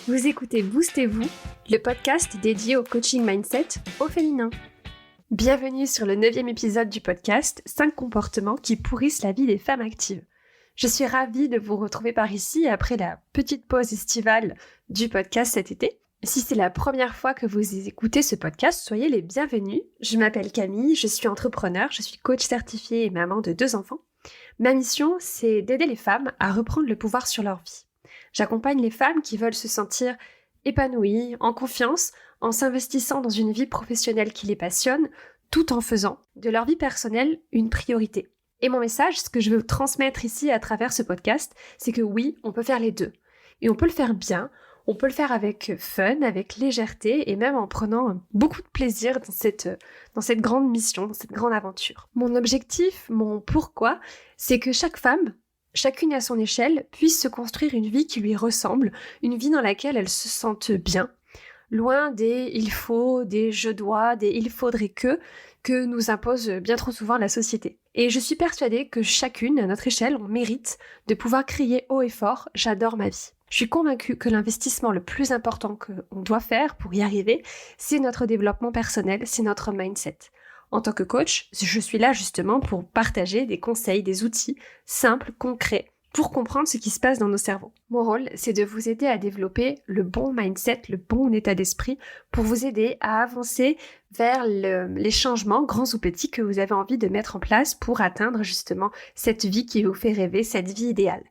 Vous écoutez Boostez-vous, le podcast dédié au coaching mindset au féminin. Bienvenue sur le 9e épisode du podcast 5 comportements qui pourrissent la vie des femmes actives. Je suis ravie de vous retrouver par ici après la petite pause estivale du podcast cet été. Si c'est la première fois que vous écoutez ce podcast, soyez les bienvenus. Je m'appelle Camille, je suis entrepreneur, je suis coach certifiée et maman de 2 enfants. Ma mission, c'est d'aider les femmes à reprendre le pouvoir sur leur vie. J'accompagne les femmes qui veulent se sentir épanouies, en confiance, en s'investissant dans une vie professionnelle qui les passionne, tout en faisant de leur vie personnelle une priorité. Et mon message, ce que je veux transmettre ici à travers ce podcast, c'est que oui, on peut faire les deux. Et on peut le faire bien, on peut le faire avec fun, avec légèreté et même en prenant beaucoup de plaisir dans cette grande mission, dans cette grande aventure. Mon objectif, mon pourquoi, c'est que chaque femme, chacune à son échelle, puisse se construire une vie qui lui ressemble, une vie dans laquelle elle se sente bien, loin des « il faut », des « je dois », des « il faudrait que » nous impose bien trop souvent la société. Et je suis persuadée que chacune, à notre échelle, on mérite de pouvoir crier haut et fort « j'adore ma vie ». Je suis convaincue que l'investissement le plus important qu'on doit faire pour y arriver, c'est notre développement personnel, c'est notre mindset. En tant que coach, je suis là justement pour partager des conseils, des outils simples, concrets, pour comprendre ce qui se passe dans nos cerveaux. Mon rôle, c'est de vous aider à développer le bon mindset, le bon état d'esprit, pour vous aider à avancer vers les changements, grands ou petits, que vous avez envie de mettre en place pour atteindre justement cette vie qui vous fait rêver, cette vie idéale.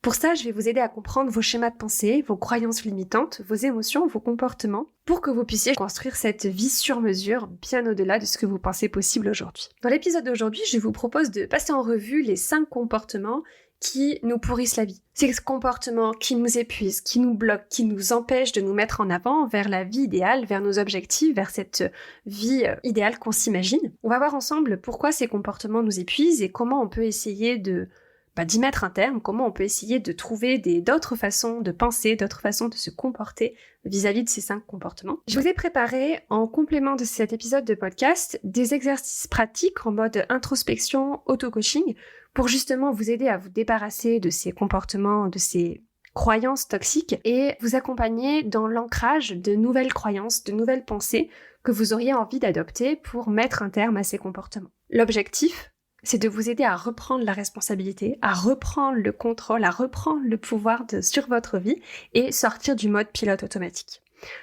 Pour ça, je vais vous aider à comprendre vos schémas de pensée, vos croyances limitantes, vos émotions, vos comportements, pour que vous puissiez construire cette vie sur mesure, bien au-delà de ce que vous pensez possible aujourd'hui. Dans l'épisode d'aujourd'hui, je vous propose de passer en revue les 5 comportements qui nous pourrissent la vie. Ces comportements qui nous épuisent, qui nous bloquent, qui nous empêchent de nous mettre en avant vers la vie idéale, vers nos objectifs, vers cette vie idéale qu'on s'imagine. On va voir ensemble pourquoi ces comportements nous épuisent et comment on peut essayer d'y mettre un terme, comment on peut essayer de trouver d'autres façons de penser, d'autres façons de se comporter vis-à-vis de ces 5 comportements. Je vous ai préparé, en complément de cet épisode de podcast, des exercices pratiques en mode introspection, auto-coaching, pour justement vous aider à vous débarrasser de ces comportements, de ces croyances toxiques et vous accompagner dans l'ancrage de nouvelles croyances, de nouvelles pensées que vous auriez envie d'adopter pour mettre un terme à ces comportements. L'objectif, c'est de vous aider à reprendre la responsabilité, à reprendre le contrôle, à reprendre le pouvoir sur votre vie et sortir du mode pilote automatique.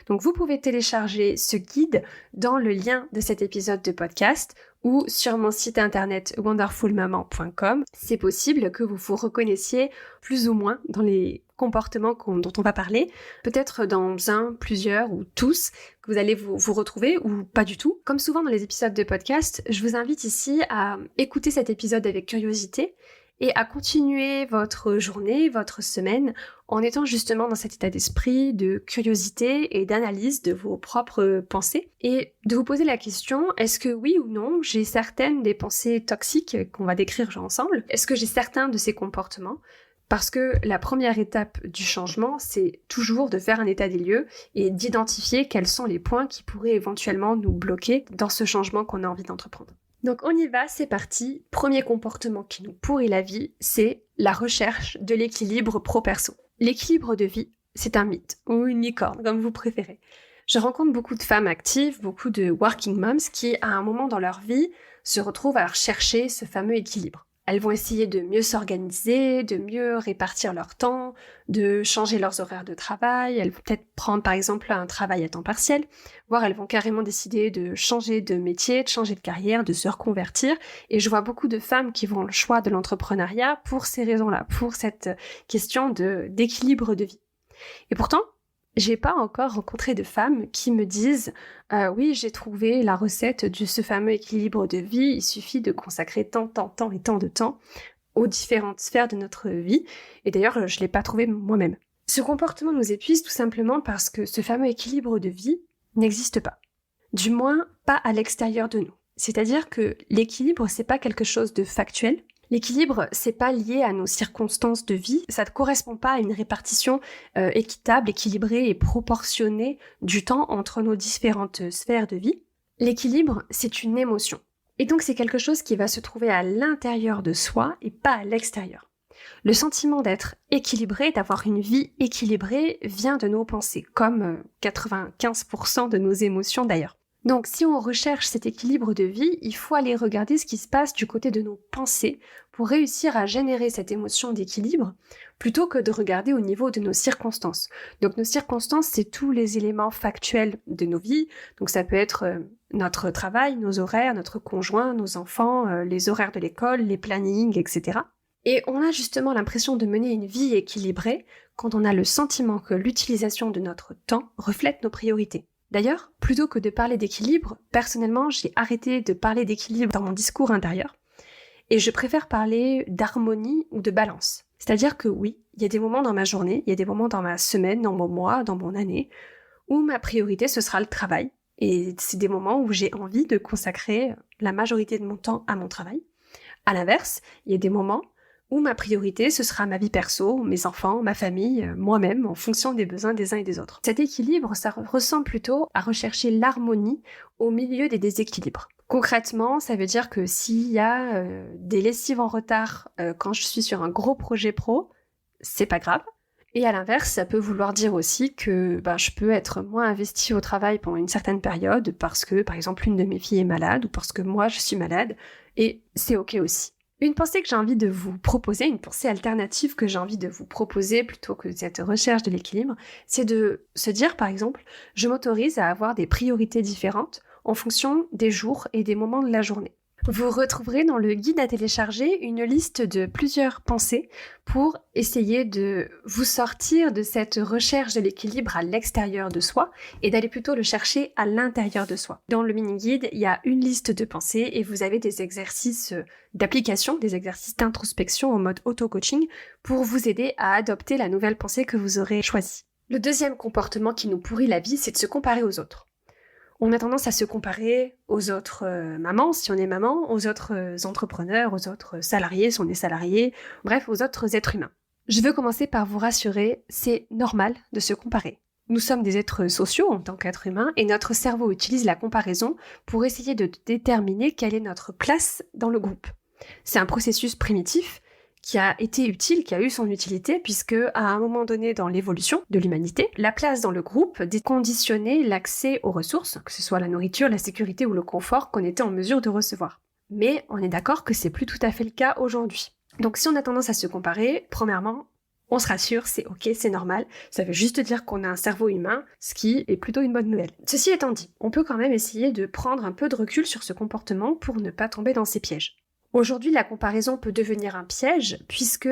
Donc vous pouvez télécharger ce guide dans le lien de cet épisode de podcast ou sur mon site internet wonderfulmaman.com. C'est possible que vous vous reconnaissiez plus ou moins dans les comportements dont on va parler, peut-être dans un, plusieurs ou tous, que vous allez vous retrouver ou pas du tout. Comme souvent dans les épisodes de podcast, je vous invite ici à écouter cet épisode avec curiosité et à continuer votre journée, votre semaine, en étant justement dans cet état d'esprit de curiosité et d'analyse de vos propres pensées, et de vous poser la question, est-ce que oui ou non, j'ai certaines des pensées toxiques qu'on va décrire ensemble? Est-ce que j'ai certains de ces comportements? Parce que la première étape du changement, c'est toujours de faire un état des lieux et d'identifier quels sont les points qui pourraient éventuellement nous bloquer dans ce changement qu'on a envie d'entreprendre. Donc on y va, c'est parti. Premier comportement qui nous pourrit la vie, c'est la recherche de l'équilibre pro-perso. L'équilibre de vie, c'est un mythe, ou une licorne, comme vous préférez. Je rencontre beaucoup de femmes actives, beaucoup de working moms qui, à un moment dans leur vie, se retrouvent à rechercher ce fameux équilibre. Elles vont essayer de mieux s'organiser, de mieux répartir leur temps, de changer leurs horaires de travail. Elles vont peut-être prendre par exemple un travail à temps partiel, voire elles vont carrément décider de changer de métier, de changer de carrière, de se reconvertir. Et je vois beaucoup de femmes qui font le choix de l'entrepreneuriat pour ces raisons-là, pour cette question d'équilibre de vie. Et pourtant, j'ai pas encore rencontré de femmes qui me disent oui, j'ai trouvé la recette de ce fameux équilibre de vie, il suffit de consacrer tant et tant de temps aux différentes sphères de notre vie. Et d'ailleurs, je l'ai pas trouvé moi-même. Ce comportement nous épuise tout simplement parce que ce fameux équilibre de vie n'existe pas. Du moins, pas à l'extérieur de nous. C'est-à-dire que l'équilibre, c'est pas quelque chose de factuel. L'équilibre, c'est pas lié à nos circonstances de vie, ça ne correspond pas à une répartition équitable, équilibrée et proportionnée du temps entre nos différentes sphères de vie. L'équilibre, c'est une émotion. Et donc c'est quelque chose qui va se trouver à l'intérieur de soi et pas à l'extérieur. Le sentiment d'être équilibré, d'avoir une vie équilibrée, vient de nos pensées, comme 95% de nos émotions d'ailleurs. Donc si on recherche cet équilibre de vie, il faut aller regarder ce qui se passe du côté de nos pensées pour réussir à générer cette émotion d'équilibre, plutôt que de regarder au niveau de nos circonstances. Donc nos circonstances, c'est tous les éléments factuels de nos vies, donc ça peut être notre travail, nos horaires, notre conjoint, nos enfants, les horaires de l'école, les plannings, etc. Et on a justement l'impression de mener une vie équilibrée quand on a le sentiment que l'utilisation de notre temps reflète nos priorités. D'ailleurs, plutôt que de parler d'équilibre, personnellement, j'ai arrêté de parler d'équilibre dans mon discours intérieur et je préfère parler d'harmonie ou de balance. C'est-à-dire que oui, il y a des moments dans ma journée, il y a des moments dans ma semaine, dans mon mois, dans mon année, où ma priorité ce sera le travail. Et c'est des moments où j'ai envie de consacrer la majorité de mon temps à mon travail. À l'inverse, il y a des moments où ma priorité, ce sera ma vie perso, mes enfants, ma famille, moi-même, en fonction des besoins des uns et des autres. Cet équilibre, ça ressemble plutôt à rechercher l'harmonie au milieu des déséquilibres. Concrètement, ça veut dire que s'il y a des lessives en retard quand je suis sur un gros projet pro, c'est pas grave. Et à l'inverse, ça peut vouloir dire aussi que je peux être moins investie au travail pendant une certaine période parce que, par exemple, une de mes filles est malade ou parce que moi, je suis malade, et c'est ok aussi. Une pensée que j'ai envie de vous proposer, une pensée alternative que j'ai envie de vous proposer plutôt que cette recherche de l'équilibre, c'est de se dire par exemple, je m'autorise à avoir des priorités différentes en fonction des jours et des moments de la journée. Vous retrouverez dans le guide à télécharger une liste de plusieurs pensées pour essayer de vous sortir de cette recherche de l'équilibre à l'extérieur de soi et d'aller plutôt le chercher à l'intérieur de soi. Dans le mini-guide, il y a une liste de pensées et vous avez des exercices d'application, des exercices d'introspection en mode auto-coaching pour vous aider à adopter la nouvelle pensée que vous aurez choisie. Le deuxième comportement qui nous pourrit la vie, c'est de se comparer aux autres. On a tendance à se comparer aux autres mamans, si on est maman, aux autres entrepreneurs, aux autres salariés, si on est salarié, bref, aux autres êtres humains. Je veux commencer par vous rassurer, c'est normal de se comparer. Nous sommes des êtres sociaux en tant qu'êtres humains et notre cerveau utilise la comparaison pour essayer de déterminer quelle est notre place dans le groupe. C'est un processus primitif qui a été utile, qui a eu son utilité, puisque à un moment donné dans l'évolution de l'humanité, la place dans le groupe conditionnait l'accès aux ressources, que ce soit la nourriture, la sécurité ou le confort qu'on était en mesure de recevoir. Mais on est d'accord que c'est plus tout à fait le cas aujourd'hui. Donc si on a tendance à se comparer, premièrement, on se rassure, c'est ok, c'est normal, ça veut juste dire qu'on a un cerveau humain, ce qui est plutôt une bonne nouvelle. Ceci étant dit, on peut quand même essayer de prendre un peu de recul sur ce comportement pour ne pas tomber dans ces pièges. Aujourd'hui, la comparaison peut devenir un piège puisque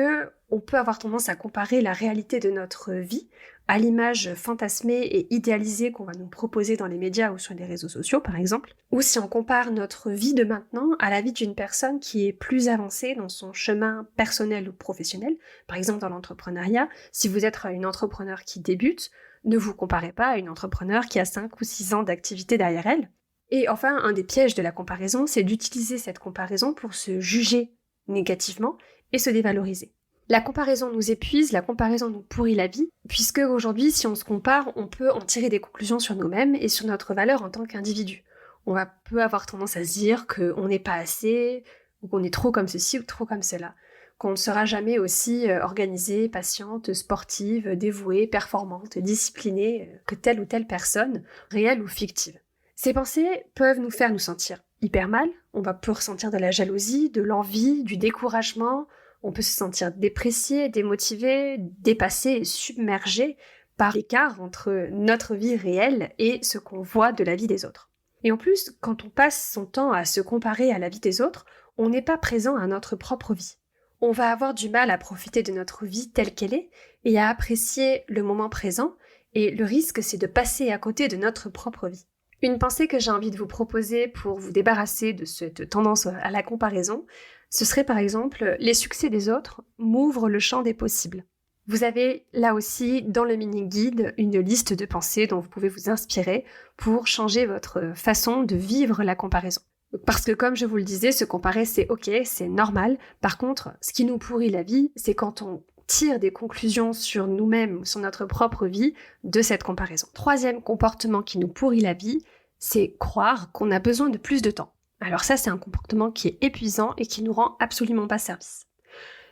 on peut avoir tendance à comparer la réalité de notre vie à l'image fantasmée et idéalisée qu'on va nous proposer dans les médias ou sur les réseaux sociaux, par exemple. Ou si on compare notre vie de maintenant à la vie d'une personne qui est plus avancée dans son chemin personnel ou professionnel, par exemple dans l'entrepreneuriat. Si vous êtes une entrepreneur qui débute, ne vous comparez pas à une entrepreneur qui a 5 ou 6 ans d'activité derrière elle. Et enfin, un des pièges de la comparaison, c'est d'utiliser cette comparaison pour se juger négativement et se dévaloriser. La comparaison nous épuise, la comparaison nous pourrit la vie, puisque aujourd'hui, si on se compare, on peut en tirer des conclusions sur nous-mêmes et sur notre valeur en tant qu'individu. On peut avoir tendance à se dire qu'on n'est pas assez, ou qu'on est trop comme ceci ou trop comme cela, qu'on ne sera jamais aussi organisée, patiente, sportive, dévouée, performante, disciplinée que telle ou telle personne, réelle ou fictive. Ces pensées peuvent nous faire nous sentir hyper mal, on peut ressentir de la jalousie, de l'envie, du découragement, on peut se sentir déprécié, démotivé, dépassé et submergé par l'écart entre notre vie réelle et ce qu'on voit de la vie des autres. Et en plus, quand on passe son temps à se comparer à la vie des autres, on n'est pas présent à notre propre vie. On va avoir du mal à profiter de notre vie telle qu'elle est et à apprécier le moment présent, et le risque c'est de passer à côté de notre propre vie. Une pensée que j'ai envie de vous proposer pour vous débarrasser de cette tendance à la comparaison, ce serait par exemple « Les succès des autres m'ouvrent le champ des possibles ». Vous avez là aussi dans le mini-guide une liste de pensées dont vous pouvez vous inspirer pour changer votre façon de vivre la comparaison. Parce que comme je vous le disais, se comparer c'est ok, c'est normal. Par contre, ce qui nous pourrit la vie, c'est quand on tire des conclusions sur nous-mêmes, sur notre propre vie, de cette comparaison. Troisième comportement qui nous pourrit la vie, c'est croire qu'on a besoin de plus de temps. Alors ça, c'est un comportement qui est épuisant et qui nous rend absolument pas service.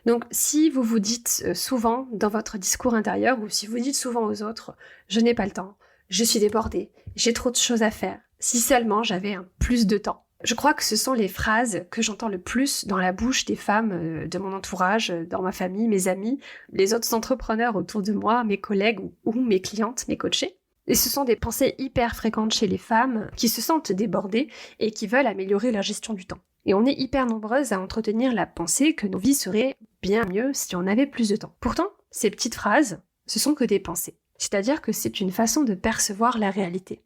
Donc si vous vous dites souvent dans votre discours intérieur ou si vous dites souvent aux autres « je n'ai pas le temps, je suis débordée, j'ai trop de choses à faire, si seulement j'avais un plus de temps ». Je crois que ce sont les phrases que j'entends le plus dans la bouche des femmes de mon entourage, dans ma famille, mes amis, les autres entrepreneurs autour de moi, mes collègues ou mes clientes, mes coachées. Et ce sont des pensées hyper fréquentes chez les femmes qui se sentent débordées et qui veulent améliorer leur gestion du temps. Et on est hyper nombreuses à entretenir la pensée que nos vies seraient bien mieux si on avait plus de temps. Pourtant, ces petites phrases, ce sont que des pensées. C'est-à-dire que c'est une façon de percevoir la réalité.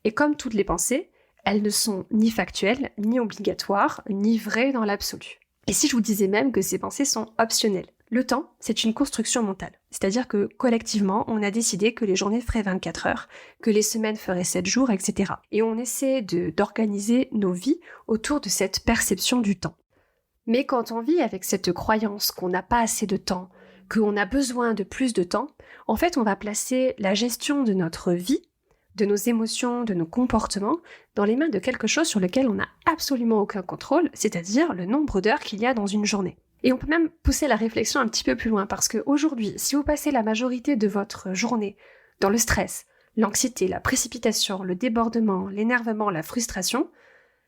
Et comme toutes les pensées, elles ne sont ni factuelles, ni obligatoires, ni vraies dans l'absolu. Et si je vous disais même que ces pensées sont optionnelles? Le temps, c'est une construction mentale. C'est-à-dire que collectivement, on a décidé que les journées feraient 24 heures, que les semaines feraient 7 jours, etc. Et on essaie d'organiser nos vies autour de cette perception du temps. Mais quand on vit avec cette croyance qu'on n'a pas assez de temps, qu'on a besoin de plus de temps, en fait, on va placer la gestion de notre vie, de nos émotions, de nos comportements, dans les mains de quelque chose sur lequel on n'a absolument aucun contrôle, c'est-à-dire le nombre d'heures qu'il y a dans une journée. Et on peut même pousser la réflexion un petit peu plus loin, parce qu'aujourd'hui, si vous passez la majorité de votre journée dans le stress, l'anxiété, la précipitation, le débordement, l'énervement, la frustration,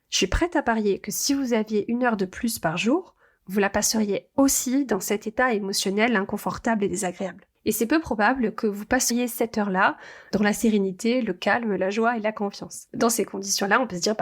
je suis prête à parier que si vous aviez 1 heure de plus par jour, vous la passeriez aussi dans cet état émotionnel inconfortable et désagréable. Et c'est peu probable que vous passeriez cette heure-là dans la sérénité, le calme, la joie et la confiance. Dans ces conditions-là, on peut se dire,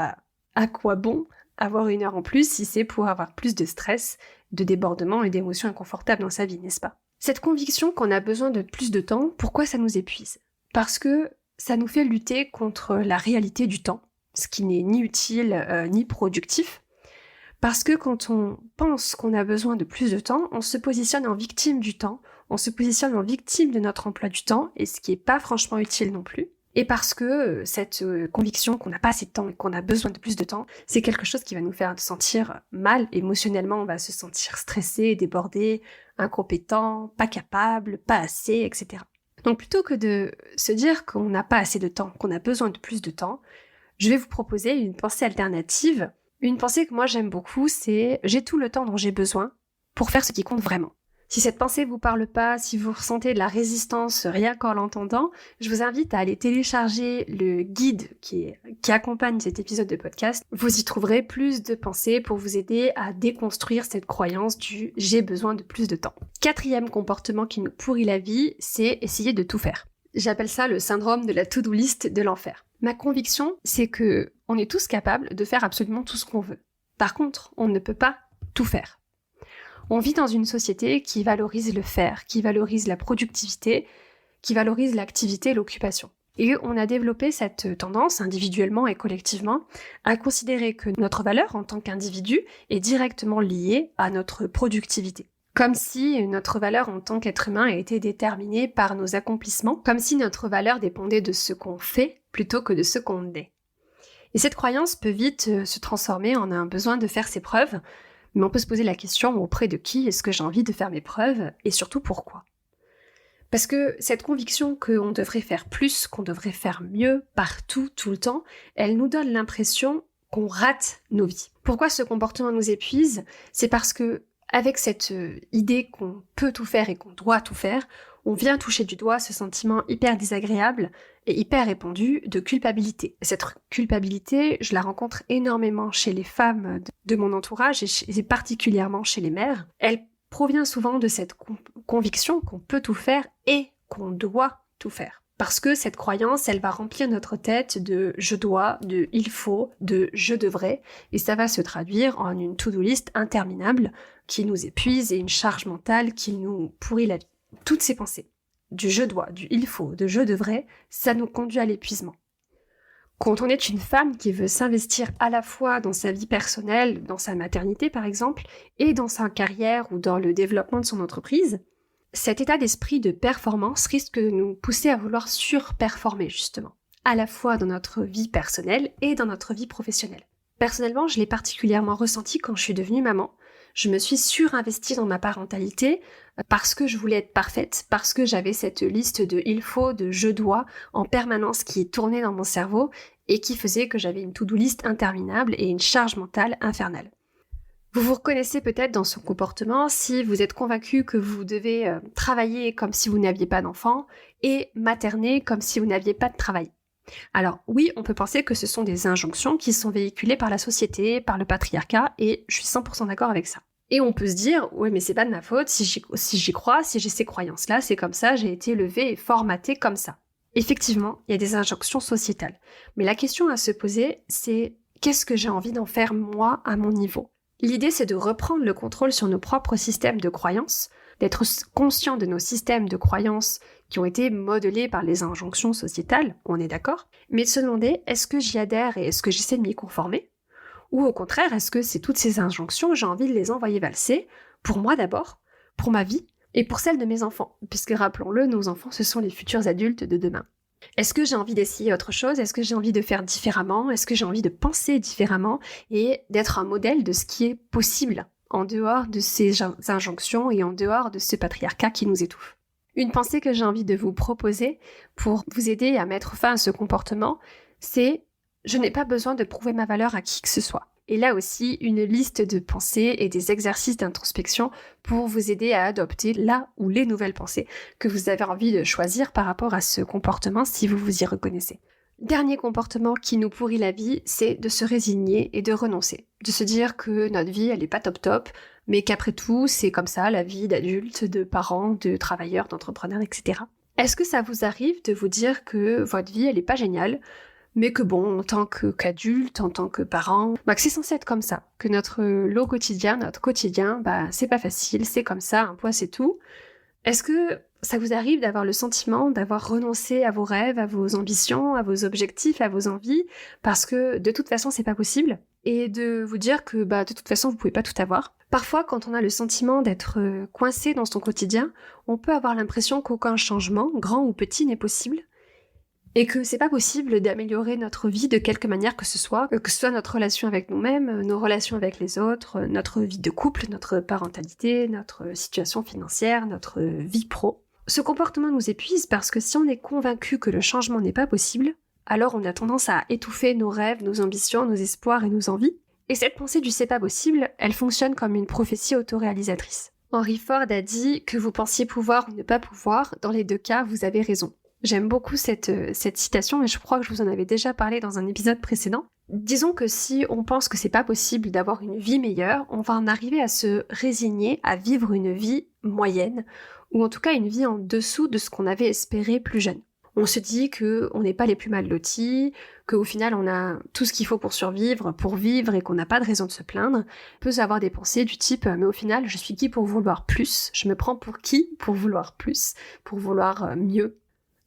à quoi bon avoir 1 heure en plus si c'est pour avoir plus de stress, de débordement et d'émotions inconfortables dans sa vie, n'est-ce pas? Cette conviction qu'on a besoin de plus de temps, pourquoi ça nous épuise? Parce que ça nous fait lutter contre la réalité du temps, ce qui n'est ni utile ni productif. Parce que quand on pense qu'on a besoin de plus de temps, on se positionne en victime du temps, on se positionne en victime de notre emploi du temps, et ce qui n'est pas franchement utile non plus. Et parce que cette conviction qu'on n'a pas assez de temps et qu'on a besoin de plus de temps, c'est quelque chose qui va nous faire sentir mal. Émotionnellement, on va se sentir stressé, débordé, incompétent, pas capable, pas assez, etc. Donc plutôt que de se dire qu'on n'a pas assez de temps, qu'on a besoin de plus de temps, je vais vous proposer une pensée alternative. Une pensée que moi j'aime beaucoup, c'est « j'ai tout le temps dont j'ai besoin pour faire ce qui compte vraiment ». Si cette pensée vous parle pas, si vous ressentez de la résistance rien qu'en l'entendant, je vous invite à aller télécharger le guide qui accompagne cet épisode de podcast. Vous y trouverez plus de pensées pour vous aider à déconstruire cette croyance du « j'ai besoin de plus de temps ». 4e comportement qui nous pourrit la vie, c'est essayer de tout faire. J'appelle ça le syndrome de la to-do list de l'enfer. Ma conviction, c'est que on est tous capables de faire absolument tout ce qu'on veut. Par contre, on ne peut pas tout faire. On vit dans une société qui valorise le faire, qui valorise la productivité, qui valorise l'activité et l'occupation. Et on a développé cette tendance, individuellement et collectivement, à considérer que notre valeur en tant qu'individu est directement liée à notre productivité. Comme si notre valeur en tant qu'être humain a été déterminée par nos accomplissements, comme si notre valeur dépendait de ce qu'on fait plutôt que de ce qu'on est. Et cette croyance peut vite se transformer en un besoin de faire ses preuves, mais on peut se poser la question auprès de qui est-ce que j'ai envie de faire mes preuves et surtout pourquoi. Parce que cette conviction qu'on devrait faire plus, qu'on devrait faire mieux, partout, tout le temps, elle nous donne l'impression qu'on rate nos vies. Pourquoi ce comportement nous épuise? C'est parce que avec cette idée qu'on peut tout faire et qu'on doit tout faire, on vient toucher du doigt ce sentiment hyper désagréable et hyper répandu de culpabilité. Cette culpabilité, je la rencontre énormément chez les femmes de mon entourage et particulièrement chez les mères. Elle provient souvent de cette conviction qu'on peut tout faire et qu'on doit tout faire. Parce que cette croyance, elle va remplir notre tête de « je dois », de « il faut », de « je devrais », et ça va se traduire en une to-do list interminable qui nous épuise et une charge mentale qui nous pourrit la vie. Toutes ces pensées, du « je dois », du « il faut », de « je devrais », ça nous conduit à l'épuisement. Quand on est une femme qui veut s'investir à la fois dans sa vie personnelle, dans sa maternité par exemple, et dans sa carrière ou dans le développement de son entreprise, cet état d'esprit de performance risque de nous pousser à vouloir surperformer justement, à la fois dans notre vie personnelle et dans notre vie professionnelle. Personnellement, je l'ai particulièrement ressenti quand je suis devenue maman. Je me suis surinvestie dans ma parentalité parce que je voulais être parfaite, parce que j'avais cette liste de « il faut », de « je dois » en permanence qui tournait dans mon cerveau et qui faisait que j'avais une to-do list interminable et une charge mentale infernale. Vous vous reconnaissez peut-être dans son comportement si vous êtes convaincu que vous devez travailler comme si vous n'aviez pas d'enfant et materner comme si vous n'aviez pas de travail. Alors oui, on peut penser que ce sont des injonctions qui sont véhiculées par la société, par le patriarcat, et je suis 100% d'accord avec ça. Et on peut se dire, ouais mais c'est pas de ma faute, si j'y crois, si j'ai ces croyances-là, c'est comme ça, j'ai été élevée et formatée comme ça. Effectivement, il y a des injonctions sociétales. Mais la question à se poser, c'est qu'est-ce que j'ai envie d'en faire moi à mon niveau ? L'idée, c'est de reprendre le contrôle sur nos propres systèmes de croyances, d'être conscient de nos systèmes de croyances qui ont été modelés par les injonctions sociétales, on est d'accord, mais de se demander, est-ce que j'y adhère et est-ce que j'essaie de m'y conformer ? Ou au contraire, est-ce que c'est toutes ces injonctions, j'ai envie de les envoyer valser, pour moi d'abord, pour ma vie, et pour celle de mes enfants, puisque rappelons-le, nos enfants, ce sont les futurs adultes de demain. Est-ce que j'ai envie d'essayer autre chose ? Est-ce que j'ai envie de faire différemment ? Est-ce que j'ai envie de penser différemment et d'être un modèle de ce qui est possible en dehors de ces injonctions et en dehors de ce patriarcat qui nous étouffe ? Une pensée que j'ai envie de vous proposer pour vous aider à mettre fin à ce comportement, c'est « je n'ai pas besoin de prouver ma valeur à qui que ce soit ». Et là aussi, une liste de pensées et des exercices d'introspection pour vous aider à adopter la ou les nouvelles pensées que vous avez envie de choisir par rapport à ce comportement si vous vous y reconnaissez. Dernier comportement qui nous pourrit la vie, c'est de se résigner et de renoncer. De se dire que notre vie, elle est pas top, mais qu'après tout, c'est comme ça, la vie d'adulte, de parents, de travailleurs, d'entrepreneurs, etc. Est-ce que ça vous arrive de vous dire que votre vie, elle est pas géniale ? Mais que bon, en tant qu'adulte, en tant que parent, que c'est censé être comme ça, que notre lot quotidien, notre quotidien, c'est pas facile, c'est comme ça, un poids c'est tout. Est-ce que ça vous arrive d'avoir le sentiment d'avoir renoncé à vos rêves, à vos ambitions, à vos objectifs, à vos envies, parce que de toute façon c'est pas possible, et de vous dire que de toute façon vous pouvez pas tout avoir? Parfois, quand on a le sentiment d'être coincé dans son quotidien, on peut avoir l'impression qu'aucun changement, grand ou petit, n'est possible, et que c'est pas possible d'améliorer notre vie de quelque manière que ce soit notre relation avec nous-mêmes, nos relations avec les autres, notre vie de couple, notre parentalité, notre situation financière, notre vie pro. Ce comportement nous épuise parce que si on est convaincu que le changement n'est pas possible, alors on a tendance à étouffer nos rêves, nos ambitions, nos espoirs et nos envies. Et cette pensée du c'est pas possible, elle fonctionne comme une prophétie autoréalisatrice. Henry Ford a dit que vous pensiez pouvoir ou ne pas pouvoir, dans les deux cas, vous avez raison. J'aime beaucoup cette citation et je crois que je vous en avais déjà parlé dans un épisode précédent. Disons que si on pense que c'est pas possible d'avoir une vie meilleure, on va en arriver à se résigner à vivre une vie moyenne, ou en tout cas une vie en dessous de ce qu'on avait espéré plus jeune. On se dit qu'on n'est pas les plus mal lotis, qu'au final on a tout ce qu'il faut pour survivre, pour vivre et qu'on n'a pas de raison de se plaindre. On peut avoir des pensées du type mais au final je suis qui pour vouloir plus ? Je me prends pour qui pour vouloir plus, pour vouloir mieux ?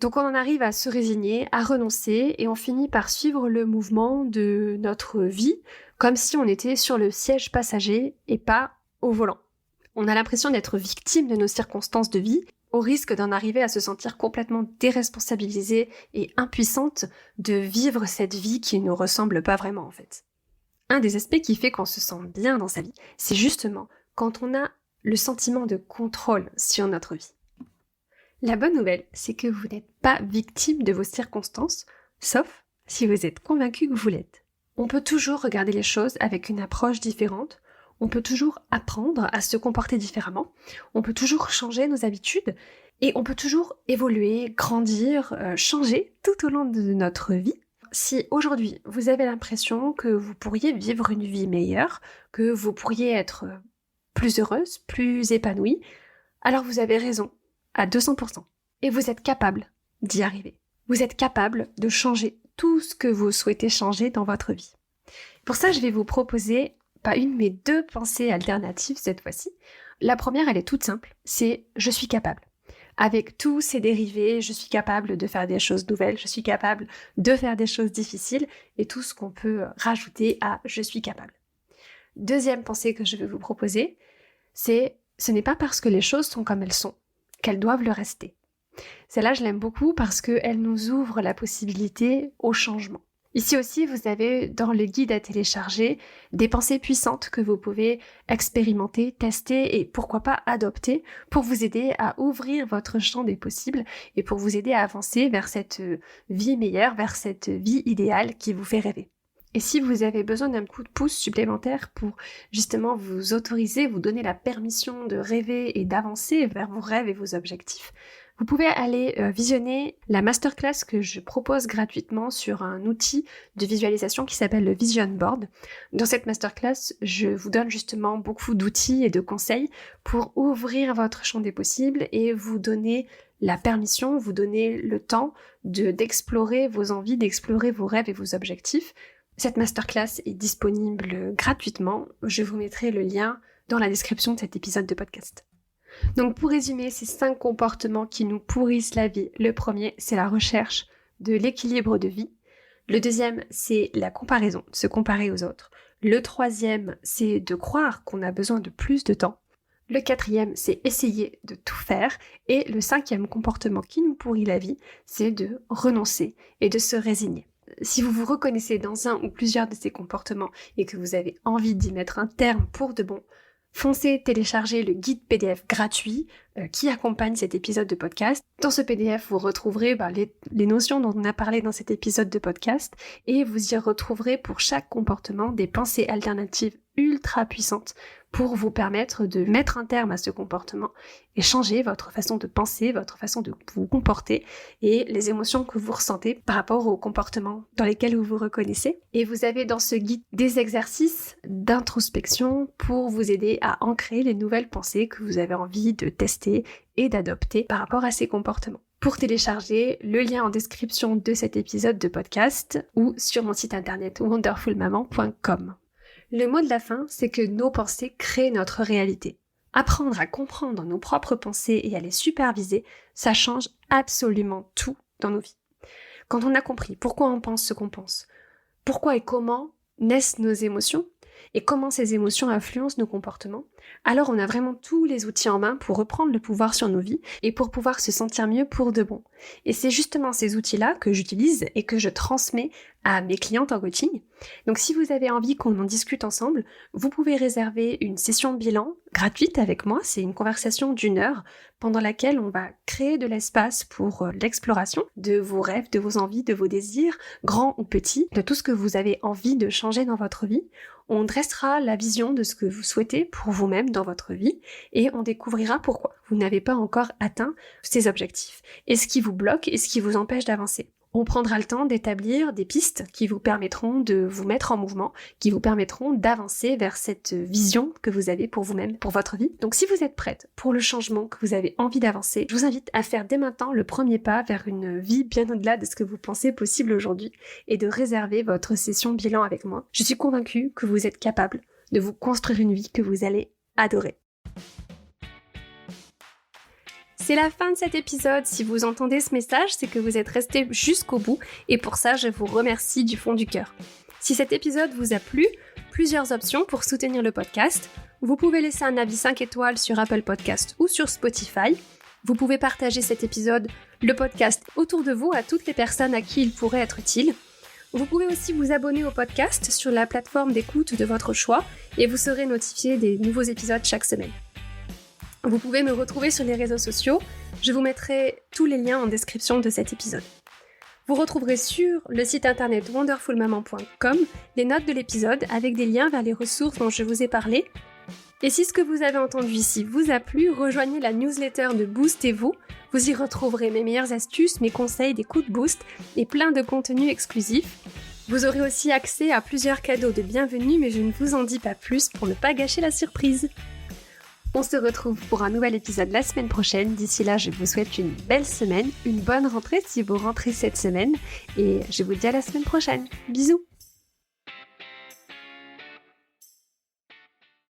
Donc on en arrive à se résigner, à renoncer, et on finit par suivre le mouvement de notre vie, comme si on était sur le siège passager et pas au volant. On a l'impression d'être victime de nos circonstances de vie, au risque d'en arriver à se sentir complètement déresponsabilisée et impuissante de vivre cette vie qui ne nous ressemble pas vraiment en fait. Un des aspects qui fait qu'on se sent bien dans sa vie, c'est justement quand on a le sentiment de contrôle sur notre vie. La bonne nouvelle, c'est que vous n'êtes pas victime de vos circonstances, sauf si vous êtes convaincu que vous l'êtes. On peut toujours regarder les choses avec une approche différente, on peut toujours apprendre à se comporter différemment, on peut toujours changer nos habitudes, et on peut toujours évoluer, grandir, changer tout au long de notre vie. Si aujourd'hui vous avez l'impression que vous pourriez vivre une vie meilleure, que vous pourriez être plus heureuse, plus épanouie, alors vous avez raison. À 200%. Et vous êtes capable d'y arriver. Vous êtes capable de changer tout ce que vous souhaitez changer dans votre vie. Pour ça, je vais vous proposer pas une, mais deux pensées alternatives cette fois-ci. La première, elle est toute simple, c'est « je suis capable ». Avec tous ces dérivés, je suis capable de faire des choses nouvelles, je suis capable de faire des choses difficiles, et tout ce qu'on peut rajouter à « je suis capable ». Deuxième pensée que je vais vous proposer, c'est « ce n'est pas parce que les choses sont comme elles sont qu'elles doivent le rester ». Celle-là, je l'aime beaucoup parce qu'elle nous ouvre la possibilité au changement. Ici aussi, vous avez dans le guide à télécharger des pensées puissantes que vous pouvez expérimenter, tester et pourquoi pas adopter pour vous aider à ouvrir votre champ des possibles et pour vous aider à avancer vers cette vie meilleure, vers cette vie idéale qui vous fait rêver. Et si vous avez besoin d'un coup de pouce supplémentaire pour justement vous autoriser, vous donner la permission de rêver et d'avancer vers vos rêves et vos objectifs, vous pouvez aller visionner la masterclass que je propose gratuitement sur un outil de visualisation qui s'appelle le Vision Board. Dans cette masterclass, je vous donne justement beaucoup d'outils et de conseils pour ouvrir votre champ des possibles et vous donner la permission, vous donner le temps d'explorer vos envies, d'explorer vos rêves et vos objectifs. Cette masterclass est disponible gratuitement. Je vous mettrai le lien dans la description de cet épisode de podcast. Donc pour résumer, ces 5 comportements qui nous pourrissent la vie. Le premier, c'est la recherche de l'équilibre de vie. Le deuxième, c'est la comparaison, se comparer aux autres. Le troisième, c'est de croire qu'on a besoin de plus de temps. Le quatrième, c'est essayer de tout faire. Et le 5e comportement qui nous pourrit la vie, c'est de renoncer et de se résigner. Si vous vous reconnaissez dans un ou plusieurs de ces comportements et que vous avez envie d'y mettre un terme pour de bon, foncez télécharger le guide PDF gratuit qui accompagne cet épisode de podcast. Dans ce PDF, vous retrouverez les notions dont on a parlé dans cet épisode de podcast et vous y retrouverez pour chaque comportement des pensées alternatives ultra puissantes pour vous permettre de mettre un terme à ce comportement et changer votre façon de penser, votre façon de vous comporter et les émotions que vous ressentez par rapport aux comportements dans lesquels vous vous reconnaissez. Et vous avez dans ce guide des exercices d'introspection pour vous aider à ancrer les nouvelles pensées que vous avez envie de tester et d'adopter par rapport à ces comportements. Pour télécharger, le lien en description de cet épisode de podcast ou sur mon site internet wonderfulmaman.com. Le mot de la fin, c'est que nos pensées créent notre réalité. Apprendre à comprendre nos propres pensées et à les superviser, ça change absolument tout dans nos vies. Quand on a compris pourquoi on pense ce qu'on pense, pourquoi et comment naissent nos émotions, et comment ces émotions influencent nos comportements, alors on a vraiment tous les outils en main pour reprendre le pouvoir sur nos vies et pour pouvoir se sentir mieux pour de bon. Et c'est justement ces outils-là que j'utilise et que je transmets à mes clientes en coaching. Donc si vous avez envie qu'on en discute ensemble, vous pouvez réserver une session de bilan gratuite avec moi. C'est une conversation d'1 heure pendant laquelle on va créer de l'espace pour l'exploration de vos rêves, de vos envies, de vos désirs, grands ou petits, de tout ce que vous avez envie de changer dans votre vie. On dressera la vision de ce que vous souhaitez pour vous-même dans votre vie et on découvrira pourquoi vous n'avez pas encore atteint ces objectifs et ce qui vous bloque et ce qui vous empêche d'avancer. On prendra le temps d'établir des pistes qui vous permettront de vous mettre en mouvement, qui vous permettront d'avancer vers cette vision que vous avez pour vous-même, pour votre vie. Donc si vous êtes prête pour le changement, que vous avez envie d'avancer, je vous invite à faire dès maintenant le premier pas vers une vie bien au-delà de ce que vous pensez possible aujourd'hui et de réserver votre session bilan avec moi. Je suis convaincue que vous êtes capable de vous construire une vie que vous allez adorer. C'est la fin de cet épisode. Si vous entendez ce message, c'est que vous êtes resté jusqu'au bout et pour ça, je vous remercie du fond du cœur. Si cet épisode vous a plu, plusieurs options pour soutenir le podcast. Vous pouvez laisser un avis 5 étoiles sur Apple Podcast ou sur Spotify. Vous pouvez partager cet épisode, le podcast, autour de vous à toutes les personnes à qui il pourrait être utile. Vous pouvez aussi vous abonner au podcast sur la plateforme d'écoute de votre choix et vous serez notifié des nouveaux épisodes chaque semaine. Vous pouvez me retrouver sur les réseaux sociaux, je vous mettrai tous les liens en description de cet épisode. Vous retrouverez sur le site internet wonderfulmaman.com les notes de l'épisode avec des liens vers les ressources dont je vous ai parlé. Et si ce que vous avez entendu ici vous a plu, rejoignez la newsletter de Boostez-vous. Vous y retrouverez mes meilleures astuces, mes conseils, des coups de boost et plein de contenus exclusifs. Vous aurez aussi accès à plusieurs cadeaux de bienvenue, mais je ne vous en dis pas plus pour ne pas gâcher la surprise. On se retrouve pour un nouvel épisode la semaine prochaine. D'ici là, je vous souhaite une belle semaine, une bonne rentrée si vous rentrez cette semaine. Et je vous dis à la semaine prochaine. Bisous!